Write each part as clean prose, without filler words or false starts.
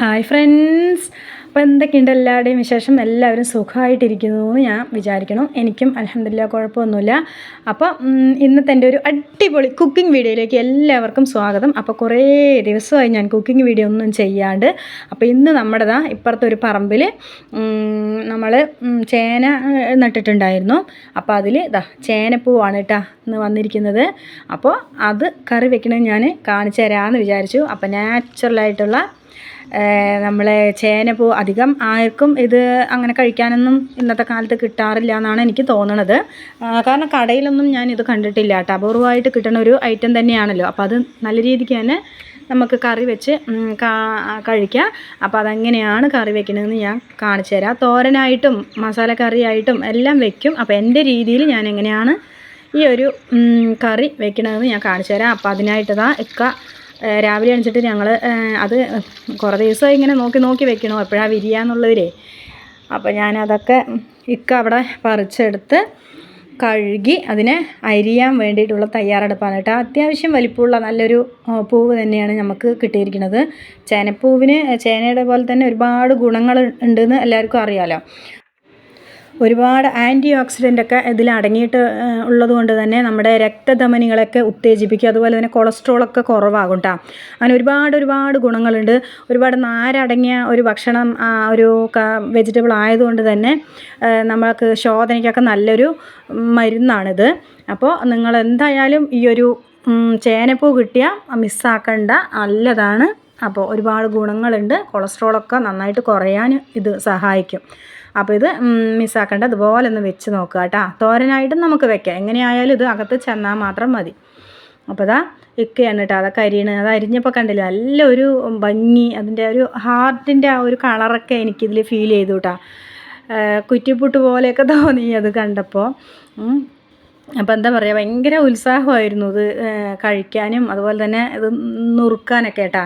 Hi friends, അപ്പോൾ എന്തൊക്കെയുണ്ട് എല്ലാവരുടെയും വിശേഷം? എല്ലാവരും സുഖമായിട്ടിരിക്കുന്നു എന്ന് ഞാൻ വിചാരിക്കണം. എനിക്കും അൽഹംദുലില്ലാ കുഴപ്പമൊന്നുമില്ല. അപ്പോൾ ഇന്നത്തെ എൻ്റെ ഒരു അടിപൊളി കുക്കിംഗ് വീഡിയോയിലേക്ക് എല്ലാവർക്കും സ്വാഗതം. അപ്പോൾ കുറേ ദിവസമായി ഞാൻ കുക്കിംഗ് വീഡിയോ ഒന്നും ചെയ്യാണ്ട്. അപ്പോൾ ഇന്ന് നമ്മുടേതാ ഇപ്പുറത്തെ ഒരു പറമ്പിൽ നമ്മൾ ചേന നട്ടിട്ടുണ്ടായിരുന്നു. അപ്പോൾ അതിൽ ചേനപ്പൂവാണ് കേട്ടോ ഇന്ന് വന്നിരിക്കുന്നത്. അപ്പോൾ അത് കറി വെക്കണമെന്ന് ഞാൻ കാണിച്ചു തരാമെന്ന് വിചാരിച്ചു. അപ്പോൾ നാച്ചുറലായിട്ടുള്ള നമ്മളെ ചേനപ്പൂ അധികം ആർക്കും ഇത് അങ്ങനെ കഴിക്കാനൊന്നും ഇന്നത്തെ കാലത്ത് കിട്ടാറില്ല എന്നാണ് എനിക്ക് തോന്നണത്. കാരണം കടയിലൊന്നും ഞാൻ ഇത് കണ്ടിട്ടില്ല കേട്ടോ. അപൂർവമായിട്ട് കിട്ടുന്ന ഒരു ഐറ്റം തന്നെയാണല്ലോ. അപ്പോൾ അത് നല്ല രീതിക്ക് തന്നെ നമുക്ക് കറി വെച്ച് കഴിക്കാം. അപ്പോൾ അതെങ്ങനെയാണ് കറി വെക്കണമെന്ന് ഞാൻ കാണിച്ചു തരാം. തോരനായിട്ടും മസാല കറിയായിട്ടും എല്ലാം വെക്കും. അപ്പോൾ എൻ്റെ രീതിയിൽ ഞാൻ എങ്ങനെയാണ് ഈ ഒരു കറി വെക്കണമെന്ന് ഞാൻ കാണിച്ചു തരാം. അപ്പോൾ അതിനായിട്ട് രാവിലെ എണിച്ചിട്ട് ഞങ്ങൾ അത് കുറേ ദിവസമായി ഇങ്ങനെ നോക്കി വെക്കണോ എപ്പോഴാണ് വിരിയാന്നുള്ളവരേ. അപ്പോൾ ഞാനതൊക്കെ അവിടെ പറിച്ചെടുത്ത് കഴുകി അതിനെ അരിയാൻ വേണ്ടിയിട്ടുള്ള തയ്യാറെടുപ്പാണ് കേട്ടോ. അത്യാവശ്യം വലിപ്പമുള്ള നല്ലൊരു പൂവ് തന്നെയാണ് നമുക്ക് കിട്ടിയിരിക്കുന്നത്. ചേനപ്പൂവിന് ചേനയുടെ പോലെ തന്നെ ഒരുപാട് ഗുണങ്ങൾ ഉണ്ടെന്ന് എല്ലാവർക്കും അറിയാമല്ലോ. ഒരുപാട് ആൻറ്റി ഓക്സിഡൻ്റൊക്കെ ഇതിൽ അടങ്ങിയിട്ട് ഉള്ളത് കൊണ്ട് തന്നെ നമ്മുടെ രക്തധമനികളൊക്കെ ഉത്തേജിപ്പിക്കും. അതുപോലെ തന്നെ കൊളസ്ട്രോളൊക്കെ കുറവാകും കേട്ടോ. അങ്ങനെ ഒരുപാട് ഗുണങ്ങളുണ്ട്. ഒരുപാട് നാരടങ്ങിയ ഒരു ഭക്ഷണം ഒരു വെജിറ്റബിൾ ആയതുകൊണ്ട് തന്നെ നമ്മൾക്ക് ശോധനയ്ക്കൊക്കെ നല്ലൊരു മരുന്നാണിത്. അപ്പോൾ നിങ്ങൾ എന്തായാലും ഈ ഒരു ചേനപ്പൂ കിട്ടിയാൽ മിസ്സാക്കണ്ട, നല്ലതാണ്. അപ്പോൾ ഒരുപാട് ഗുണങ്ങളുണ്ട്. കൊളസ്ട്രോളൊക്കെ നന്നായിട്ട് കുറയാൻ ഇത് സഹായിക്കും. അപ്പോൾ ഇത് മിസ്സാക്കേണ്ട, അതുപോലെ ഒന്ന് വെച്ച് നോക്കുക കേട്ടോ. തോരനായിട്ടും നമുക്ക് വെക്കാം. എങ്ങനെയായാലും ഇത് അകത്ത് ചെന്നാൽ മാത്രം മതി. അപ്പോൾ ഇക്കയാണ് കേട്ടോ അതൊക്കെ അരിയണത്. അത് അരിഞ്ഞപ്പോൾ കണ്ടില്ല, നല്ലൊരു ഭംഗി, അതിൻ്റെ ഒരു ഹാർട്ടിൻ്റെ ആ ഒരു കളറൊക്കെ എനിക്കിതിൽ ഫീൽ ചെയ്തു കേട്ടോ. കുറ്റിപ്പുട്ട് പോലെയൊക്കെ തോന്നി അത് കണ്ടപ്പോൾ. അപ്പോൾ എന്താ പറയുക, ഭയങ്കര ഉത്സാഹമായിരുന്നു ഇത് കഴിക്കാനും അതുപോലെ തന്നെ ഇത് നുറുക്കാനൊക്കെ കേട്ടോ.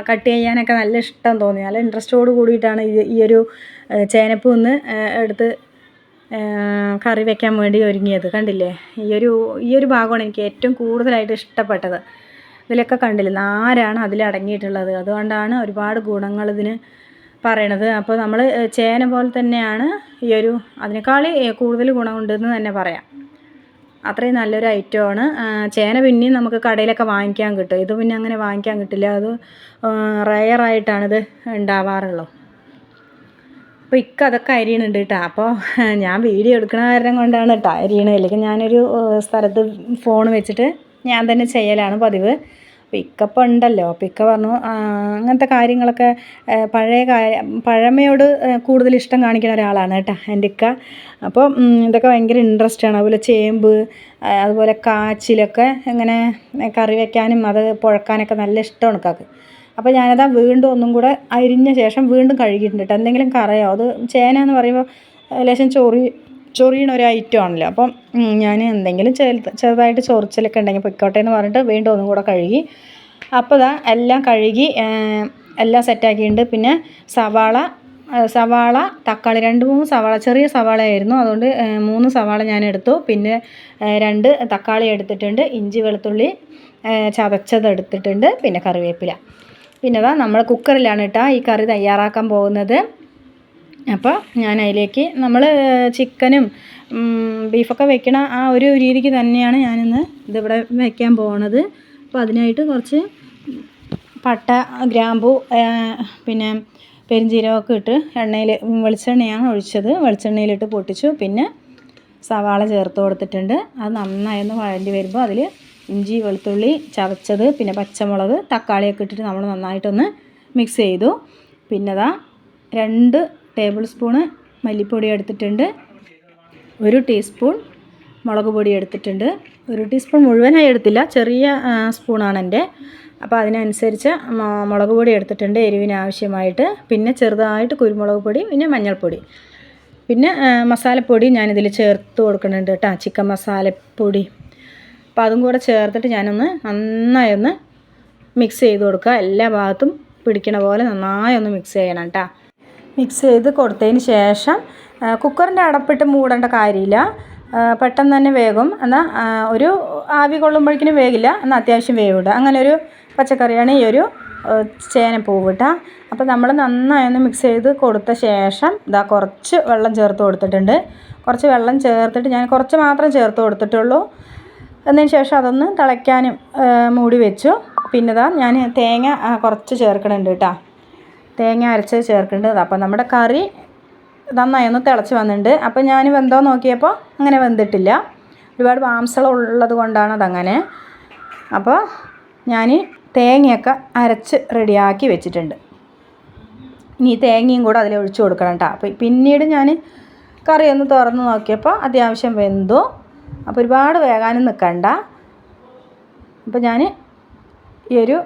കട്ട് ചെയ്യാനൊക്കെ നല്ല ഇഷ്ടം തോന്നി. നല്ല ഇൻട്രസ്റ്റോട് കൂടിയിട്ടാണ് ഈ ഒരു ചേനപ്പൂ ഒന്ന് എടുത്ത് കറി വെക്കാൻ വേണ്ടി ഒരുങ്ങിയത്. കണ്ടില്ലേ, ഈ ഒരു ഭാഗമാണ് എനിക്ക് ഏറ്റവും കൂടുതലായിട്ട് ഇഷ്ടപ്പെട്ടത്. ഇതിലൊക്കെ കണ്ടില്ലേ നാരാണ് അതിലടങ്ങിയിട്ടുള്ളത്. അതുകൊണ്ടാണ് ഒരുപാട് ഗുണങ്ങൾ ഇതിന് പറയണത്. അപ്പോൾ നമ്മൾ ചേന പോലെ തന്നെയാണ് അതിനേക്കാൾ കൂടുതൽ ഗുണമുണ്ടെന്ന് തന്നെ പറയാം. അത്രയും നല്ലൊരു ഐറ്റമാണ്. ചേന പിന്നെയും നമുക്ക് കടയിലൊക്കെ വാങ്ങിക്കാൻ കിട്ടും. ഇത് പിന്നെ അങ്ങനെ വാങ്ങിക്കാൻ കിട്ടില്ല. അത് റെയറായിട്ടാണിത് ഉണ്ടാവാറുള്ളൂ. അപ്പോൾ അതൊക്കെ അരിയണുണ്ട് കേട്ടോ. അപ്പോൾ ഞാൻ വീഡിയോ എടുക്കണ കാരണം കൊണ്ടാണ് കേട്ടോ അരിയണത്. അല്ലെങ്കിൽ ഞാനൊരു സ്ഥലത്ത് ഫോൺ വെച്ചിട്ട് ഞാൻ തന്നെ ചെയ്യലാണ് പതിവ്. അപ്പോൾ ഇപ്പം ഉണ്ടല്ലോ. അപ്പോൾ പറഞ്ഞു അങ്ങനത്തെ കാര്യങ്ങളൊക്കെ പഴമയോട് കൂടുതൽ ഇഷ്ടം കാണിക്കുന്ന ഒരാളാണ് കേട്ടോ എൻ്റെ ഇക്ക. അപ്പോൾ ഇതൊക്കെ ഭയങ്കര ഇൻട്രസ്റ്റാണ്. അതുപോലെ ചേമ്പ്, അതുപോലെ കാച്ചിലൊക്കെ ഇങ്ങനെ കറി വയ്ക്കാനും അത് പുഴക്കാനൊക്കെ നല്ല ഇഷ്ടമാണ് ഇക്കാക്ക്. അപ്പോൾ ഞാനതാ വീണ്ടും ഒന്നും കൂടെ അരിഞ്ഞ ശേഷം വീണ്ടും കഴുകിയിട്ടുണ്ട് കേട്ടോ. എന്തെങ്കിലും കറയോ, അത് ചേന എന്ന് പറയുമ്പോൾ ലേശം ചൊറിയണ ഒരു ഐറ്റം ആണല്ലോ. അപ്പം ഞാൻ എന്തെങ്കിലും ചെറുതായിട്ട് ചൊറിച്ചിലൊക്കെ ഉണ്ടെങ്കിൽ പൊയ്ക്കോട്ടെ എന്ന് പറഞ്ഞിട്ട് വീണ്ടും ഒന്നും കൂടെ കഴുകി. അപ്പോൾ എല്ലാം കഴുകി എല്ലാം സെറ്റാക്കിയിട്ടുണ്ട്. പിന്നെ സവാള തക്കാളി 2-3 സവാള, ചെറിയ സവാളയായിരുന്നു, അതുകൊണ്ട് 3 സവാള ഞാൻ എടുത്തു. പിന്നെ 2 തക്കാളി എടുത്തിട്ടുണ്ട്. ഇഞ്ചി വെളുത്തുള്ളി ചതച്ചത് എടുത്തിട്ടുണ്ട്. പിന്നെ കറിവേപ്പില. പിന്നെ നമ്മൾ കുക്കറിലാണ് കേട്ടോ ഈ കറി തയ്യാറാക്കാൻ പോകുന്നത്. അപ്പോൾ ഞാൻ അതിലേക്ക് നമ്മൾ ചിക്കനും ബീഫൊക്കെ വെക്കണ ആ ഒരു രീതിക്ക് തന്നെയാണ് ഞാനിന്ന് ഇതിവിടെ വയ്ക്കാൻ പോകുന്നത്. അപ്പോൾ അതിനായിട്ട് കുറച്ച് പട്ട, ഗ്രാമ്പൂ, പിന്നെ പെരുംജീരകമൊക്കെ ഇട്ട് വെളിച്ചെണ്ണയാണ് ഒഴിച്ചത്. വെളിച്ചെണ്ണയിലിട്ട് പൊട്ടിച്ചു. പിന്നെ സവാള ചേർത്ത് കൊടുത്തിട്ടുണ്ട്. അത് നന്നായി ഒന്ന് വഴണ്ടി വരുമ്പോൾ അതിൽ ഇഞ്ചി വെളുത്തുള്ളി ചതച്ചത്, പിന്നെ പച്ചമുളക്, തക്കാളിയൊക്കെ ഇട്ടിട്ട് നമ്മൾ നന്നായിട്ടൊന്ന് മിക്സ് ചെയ്തു. പിന്നെ 2 ടേബിൾ സ്പൂണ് മല്ലിപ്പൊടി എടുത്തിട്ടുണ്ട്. 1 ടീസ്പൂൺ മുളക് പൊടി എടുത്തിട്ടുണ്ട്. 1 ടീസ്പൂൺ മുഴുവനായി എടുത്തില്ല, ചെറിയ സ്പൂണാണ് എൻ്റെ. അപ്പോൾ അതിനനുസരിച്ച് മുളക് പൊടി എടുത്തിട്ടുണ്ട് എരിവിന് ആവശ്യമായിട്ട്. പിന്നെ ചെറുതായിട്ട് കുരുമുളക് പൊടി, പിന്നെ മഞ്ഞൾപ്പൊടി, പിന്നെ മസാലപ്പൊടി ഞാനിതിൽ ചേർത്ത് കൊടുക്കുന്നുണ്ട് കേട്ടോ, ചിക്കൻ മസാലപ്പൊടി. അപ്പോൾ അതും കൂടെ ചേർത്തിട്ട് ഞാനൊന്ന് നന്നായി ഒന്ന് മിക്സ് ചെയ്ത് കൊടുക്കുക. എല്ലാ ഭാഗത്തും പിടിക്കണ പോലെ നന്നായി ഒന്ന് മിക്സ് ചെയ്യണം കേട്ടോ. മിക്സ് ചെയ്ത് കൊടുത്തതിന് ശേഷം കുക്കറിൻ്റെ അടപ്പിട്ട് മൂടേണ്ട കാര്യമില്ല. പെട്ടെന്ന് തന്നെ വേഗം. എന്നാൽ ഒരു ആവി കൊള്ളുമ്പോഴേക്കിനും വേഗില്ല, എന്നാൽ അത്യാവശ്യം വേവുണ്ട്. അങ്ങനെ ഒരു പച്ചക്കറിയാണ് ഈ ഒരു ചേനപ്പൂവ് കേട്ടോ. അപ്പോൾ നമ്മൾ നന്നായി ഒന്ന് മിക്സ് ചെയ്ത് കൊടുത്ത ശേഷം ഇതാ കുറച്ച് വെള്ളം ചേർത്ത് കൊടുത്തിട്ടുണ്ട്. കുറച്ച് വെള്ളം ചേർത്തിട്ട് ഞാൻ കുറച്ച് മാത്രം ചേർത്ത് കൊടുത്തിട്ടുള്ളൂ. എന്നതിന് ശേഷം അതൊന്ന് തിളയ്ക്കാനും മൂടി വെച്ചു. പിന്നെ ഇതാ ഞാൻ തേങ്ങ കുറച്ച് ചേർക്കണുണ്ട് കേട്ടോ. തേങ്ങ അരച്ച് ചേർക്കേണ്ടത്. അപ്പോൾ നമ്മുടെ കറി നന്നായി ഒന്ന് തിളച്ച് വന്നിട്ടുണ്ട്. അപ്പോൾ ഞാൻ വെന്തോ നോക്കിയപ്പോൾ അങ്ങനെ വെന്തിട്ടില്ല. ഒരുപാട് മാംസളം ഉള്ളത് കൊണ്ടാണ് അതങ്ങനെ. അപ്പോൾ ഞാൻ തേങ്ങയൊക്കെ അരച്ച് റെഡിയാക്കി വെച്ചിട്ടുണ്ട്. ഇനി തേങ്ങയും കൂടെ അതിൽ ഒഴിച്ച് കൊടുക്കണം കേട്ടോ. അപ്പോൾ പിന്നീട് ഞാൻ കറി ഒന്ന് തുറന്ന് നോക്കിയപ്പോൾ അത്യാവശ്യം വെന്തു. അപ്പോൾ ഒരുപാട് വേകാനും നിൽക്കണ്ട. അപ്പോൾ ഞാൻ ഈ ഒരു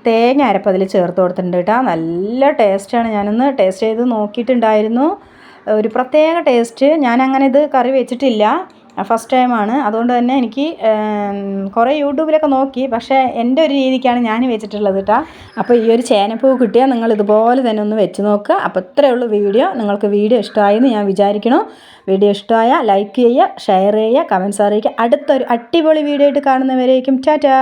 തേങ്ങ അരപ്പ് അതിൽ ചേർത്ത് കൊടുത്തിട്ടുണ്ട് കേട്ടോ. നല്ല ടേസ്റ്റാണ്. ഞാനൊന്ന് ടേസ്റ്റ് ചെയ്ത് നോക്കിയിട്ടുണ്ടായിരുന്നു. ഒരു പ്രത്യേക ടേസ്റ്റ്. ഞാനങ്ങനെ ഇത് കറി വെച്ചിട്ടില്ല, ഫസ്റ്റ് ടൈമാണ്. അതുകൊണ്ട് തന്നെ എനിക്ക് കുറേ യൂട്യൂബിലൊക്കെ നോക്കി, പക്ഷേ എൻ്റെ ഒരു രീതിക്കാണ് ഞാൻ വെച്ചിട്ടുള്ളത് കേട്ടോ. അപ്പോൾ ഈ ഒരു ചേനപ്പൂവ് കിട്ടിയാൽ നിങ്ങൾ ഇതുപോലെ തന്നെ ഒന്ന് വെച്ച് നോക്കുക. അപ്പോൾ ഇത്രയേ ഉള്ളൂ വീഡിയോ. നിങ്ങൾക്ക് വീഡിയോ ഇഷ്ടമായെന്ന് ഞാൻ വിചാരിക്കണം. വീഡിയോ ഇഷ്ടമായാൽ ലൈക്ക് ചെയ്യുക, ഷെയർ ചെയ്യുക, കമൻറ്റ്സ് അറിയിക്കുക. അടുത്തൊരു അടിപൊളി വീഡിയോ ആയിട്ട് കാണുന്നവരേക്കും ടാറ്റാ.